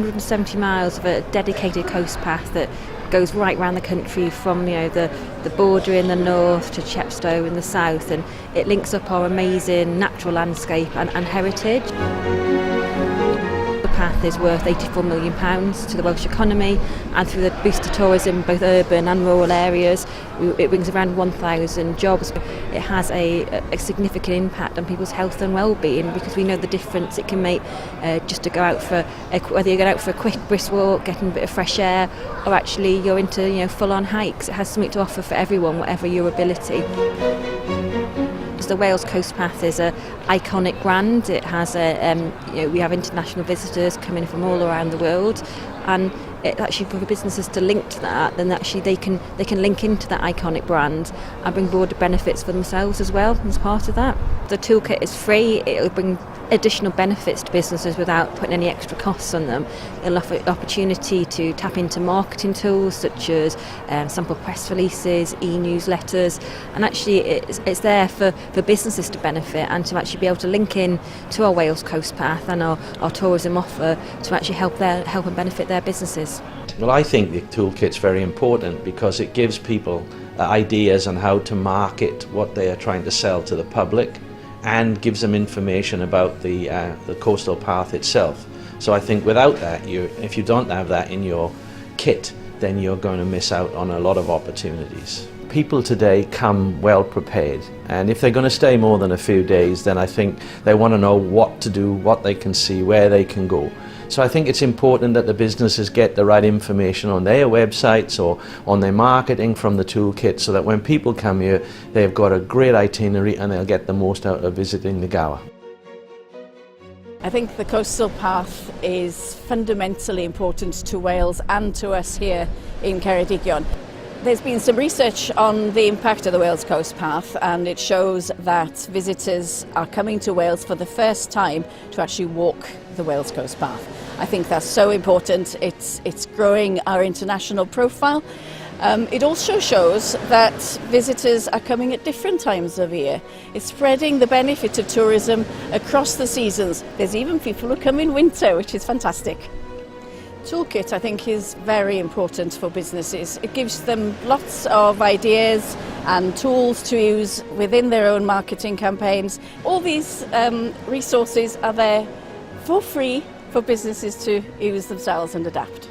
170 miles of a dedicated coast path that goes right around the country from the border in the north to Chepstow in the south, and it links up our amazing natural landscape and heritage. The path is worth £84 million to the Welsh economy, and through the boost to tourism, both urban and rural areas, it brings around 1,000 jobs. It has a significant impact on people's health and well-being, because we know the difference it can make just to go out for whether you go out for a quick brisk walk, getting a bit of fresh air, or actually you're into full-on hikes. It has something to offer for everyone, whatever your ability. The Wales Coast Path is an iconic brand. It has we have international visitors coming from all around the world, and it actually for businesses to link to that, then actually they can link into that iconic brand and bring broader benefits for themselves as well as part of that. The toolkit is free. It'll bring additional benefits to businesses without putting any extra costs on them. It'll offer opportunity to tap into marketing tools such as sample press releases, e-newsletters, and actually it's there for businesses to benefit and to actually be able to link in to our Wales Coast Path and our tourism offer to actually help and benefit their businesses. Well, I think the toolkit's very important because it gives people ideas on how to market what they are trying to sell to the public, and gives them information about the coastal path itself. So I think without that, if you don't have that in your kit, then you're going to miss out on a lot of opportunities. People today come well prepared, and if they're going to stay more than a few days, then I think they want to know what to do, what they can see, where they can go. So I think it's important that the businesses get the right information on their websites or on their marketing from the toolkit, so that when people come here, they've got a great itinerary and they'll get the most out of visiting the Gower. I think the coastal path is fundamentally important to Wales and to us here in Ceredigion. There's been some research on the impact of the Wales Coast Path, and it shows that visitors are coming to Wales for the first time to actually walk the Wales Coast Path. I think that's so important. It's growing our international profile. It also shows that visitors are coming at different times of year. It's spreading the benefit of tourism across the seasons. There's even people who come in winter, which is fantastic. Toolkit, I think, is very important for businesses. It gives them lots of ideas and tools to use within their own marketing campaigns. All these resources are there for free for businesses to use themselves and adapt.